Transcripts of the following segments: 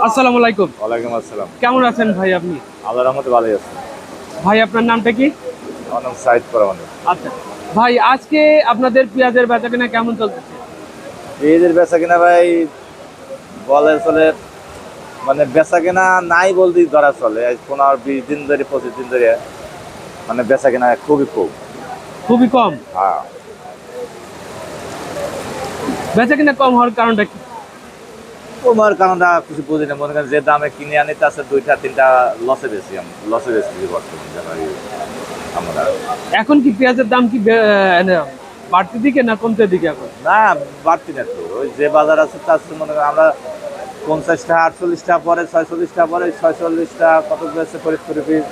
আসসালামু আলাইকুম। ওয়ালাইকুম আসসালাম। কেমন আছেন ভাই আপনি? আল্লাহর রহমতে ভালোই আছি। ভাই আপনার নামটা কি? আমার নাম সাইদ পরমানি। আচ্ছা ভাই, আজকে আপনাদের পেঁয়াজের বেচাকেনা কেমন চলতেছে? পেঁয়াজের বেচা কিনা ভাই বলে চলে, মানে বেচা কিনা নাই বলতেই ধরা চলে। আজ 15-20 দিন ধরে 25 দিন ধরে মানে বেচা কিনা খুবই কম। খুবই কম। হ্যাঁ, বেচাকেনা কম হওয়ার কারণটা কি? কমার কারণটা কিছু বুঝি না। মনে করেন যে দামে কিনে আনি তার সাথে 2-3টা লসে বেশি, আমি লসে বেশি বর্তমানে জানুয়ারি আমরা। এখন কি পেঁয়াজের দাম কি বাড়তির দিকে না কমতে দিকে এখন? না, বাড়তি না তো। ওই যে বাজার আছে তার সাথে মনে করেন আমরা 50টা 48টা পরে 46টা পরে 46টা কত বেছে ফরিদপুরে পিস,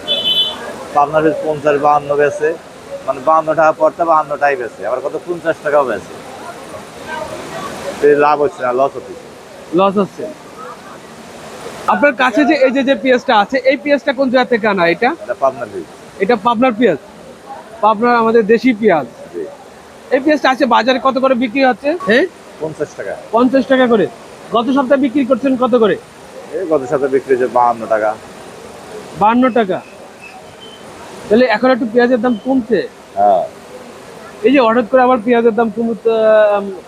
পাবনার পিস 50-52 বেছে, মানে 52 টাকা পড়তে 52টাই বেছে, আবার কত 50 টাকাও বেছে। লাভ হচ্ছে না, লস হচ্ছে। লস হচ্ছে। আপনার কাছে যে এই যে পেঁয়াজটা আছে, এই পেঁয়াজটা কোন জায়গা থেকে আনা? এটা এটা পাবনার পিস। এটা পাবনার পেঁয়াজ, পাবনার আমাদের দেশি পেঁয়াজ। জি, এই পেঁয়াজটা আছে বাজারে কত করে বিক্রি হচ্ছে? হ্যাঁ, 50 টাকা। 50 টাকা করে। গত সপ্তাহে বিক্রি করছেন কত করে? এই গত সপ্তাহে বিক্রি হচ্ছে 52 টাকা। 52 টাকা। তাহলে এখন একটু পেঁয়াজের দাম কমছে। হ্যাঁ, এই যে হঠাৎ করে আবার পেঁয়াজের দাম কমতে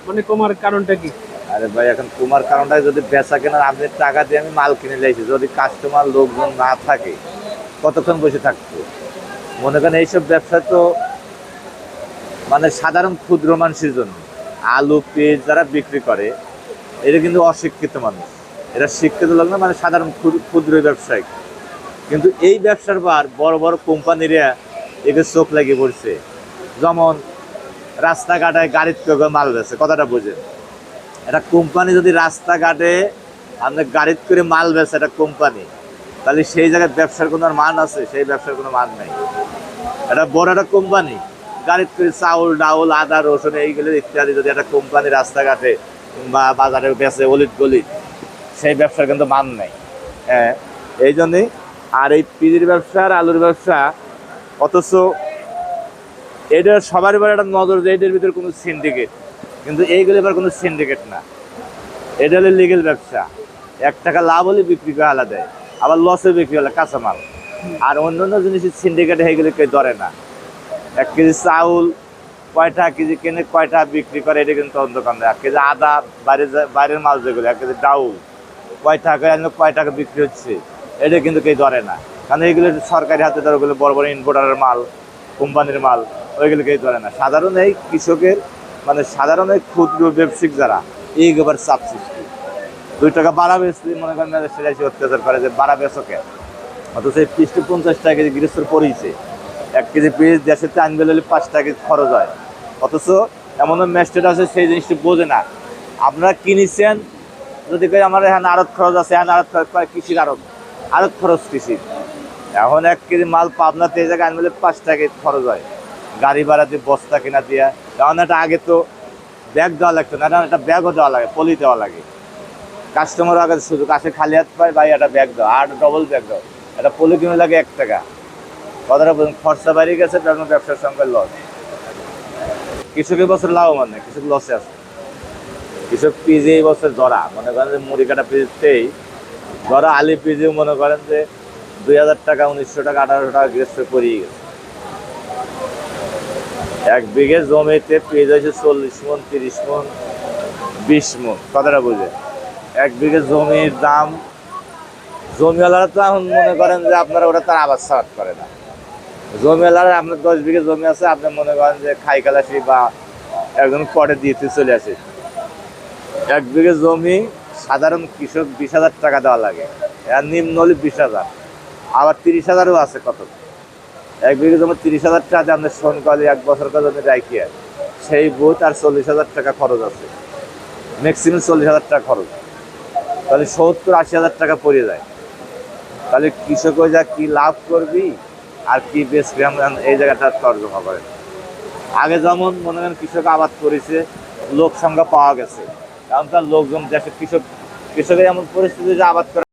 মানে কমার কারণটা কি? আরে ভাই এখন কুমার কারণটাই যদি বেচা কেনার আপনি টাকা দিয়ে আমি মাল কিনে লাইছি, যদি কাস্টমার লোকজন না থাকে কতক্ষণ বসে থাকতো? মনে করেন এইসব ব্যবসা তো মানে সাধারণ ক্ষুদ্র মানুষের জন্য। আলু পেঁয়াজ যারা বিক্রি করে এরা কিন্তু অশিক্ষিত মানুষ, এরা শিক্ষিত লোক না, মানে সাধারণ ক্ষুদ্র ব্যবসায়ী। কিন্তু এই ব্যবসার পর বড় বড় কোম্পানিরা একে চোখ লাগিয়ে পড়ছে। যেমন রাস্তাঘাটে গাড়িতে মাল বেছে, কথাটা বোঝে। একটা কোম্পানি যদি রাস্তাঘাটে আপনার গাড়িতে করে মাল বেছে একটা কোম্পানি, তাহলে সেই জায়গায় ব্যবসার কোনো আর মান আছে? সেই ব্যবসার কোনো মান নেই। একটা বড় একটা কোম্পানি গাড়িতে করে চাউল ডাউল আদা রসুন এইগুলো ইত্যাদি যদি একটা কোম্পানি রাস্তাঘাটে বা বাজারে বেচে অলিত গলিত, সেই ব্যবসার কিন্তু মান নেই। হ্যাঁ, এই জন্যই। আর এই পিজির ব্যবসা আর আলুর ব্যবসা, অথচ এটা সবার এবার একটা নজর যে এটার ভিতরে কোনো সিন্ডিকেট, কিন্তু এইগুলো এবার কোনো সিন্ডিকেট না। এটা হলো লিগেল ব্যবসা। 1 টাকা লাভ হলে বিক্রি করে আলাদা দেয়, আবার লসে বিক্রি হলে কাঁচামাল। আর অন্য অন্য জিনিসের সিন্ডিকেট হয়ে গেলে কেউ ধরে না। 1 কেজি চাউল কয়টা কেজি কিনে কয়টা বিক্রি করে এটা কিন্তু অন্ধকার নেই। 1 কেজি আদা বাইরের মাল যেগুলো, 1 কেজি ডাউল কয় টাকা আনলে কয় টাকা বিক্রি হচ্ছে এটা কিন্তু কেউ ধরে না। কারণ এইগুলো সরকারি হাতে ধরে, ওগুলো বড় বড় ইম্পোর্টারের মাল, কোম্পানির মাল, ওইগুলো কেউ ধরে না। সাধারণ এই কৃষকের মানে সাধারণ এই ক্ষুদ্র ব্যবসায়িক যারা, এই এবার চাপ সৃষ্টি। 2 টাকা বাড়া বেশি মনে করেন সেটাই অত্যাচার করে যে বাড়া বেচকে, অথচ এই পিসটি 50 টাকা কেজি গৃহস্থর পড়েছে। 1 কেজি পেঁয়াজ দেশের আনবে হলে 5 টাকা কেজি খরচ হয়। অথচ এমন ম্যাস্টেট আছে সেই জিনিসটি বোঝে না। আপনারা কিনেছেন যদি কই আমার এখানে আড়ত খরচ আছে, এখানে আড়ত খরচ কৃষির আড়ত খরচ কৃষির। এখন 1 কেজি মাল পাবনাতে এই জায়গায় আনবে 5 টাকা খরচ হয়, গাড়ি ভাড়া দিয়ে বস্তা কেনা দিয়া। কারণ এটা আগে তো ব্যাগ দেওয়া লাগতো না, এখন একটা ব্যাগও দেওয়া লাগে, পলি দেওয়া লাগে। কাস্টমার আগে সুযোগ আসে খালি হাত পায়, ভাই একটা ব্যাগ দাও, আর ডবল ব্যাগ দাও, একটা পলি কিনে লাগে 1 টাকা। কথাটা বলুন, খরচা বাড়িয়ে গেছে, তখন ব্যবসার সঙ্গে লস। কৃষকের বছর লাভবান নেই, কৃষক লসে আছে। কৃষক পিজে এই বছর ধরা, মনে করেন যে মুড়ি কাটা পিজতেই ধরা আলি পিজেও মনে করেন যে 2000 টাকা 1900 টাকা 1800 টাকা গ্রেসে পড়িয়ে গেছে। 1 বিঘে জমিতে পেঁয়াজ হয়েছে 40 মন 30 মন 20 মন, কথাটা বুঝে। 1 বিঘে জমির দাম, জমিওয়ালারা তো এখন মনে করেন যে আপনারা ওটা তার আবাদ সাবাদ করে না। জমিওয়ালারা আপনার 10 বিঘে জমি আছে, আপনি মনে করেন যে খাই কালাসি বা একজন পরে দিতে চলে আসে। 1 বিঘে জমি সাধারণ কৃষক 20,000 টাকা দেওয়া লাগে, আর নিম্ন হলে 20,000, আবার 30,000ও আছে। কত 1 বিঘে জমি 30,000 টাকা দিয়ে আপনার শোনকালে 1 বছর জমি রাখিয়ে সেই বুথ আর 40,000 টাকা খরচ আছে, ম্যাক্সিমাম 40,000 টাকা খরচ। তাহলে 70-80,000 টাকা পড়ে যায়। তাহলে কৃষক ওই যা কি লাভ করবি আর কি বেচবি, এই জায়গাটা তর্জমা করে। আগে যেমন মনে করেন কৃষক আবাদ করেছে, লোক সংখ্যা পাওয়া গেছে, কারণ তার লোকজন দেশের কৃষকের এমন পরিস্থিতি যে আবাদ করে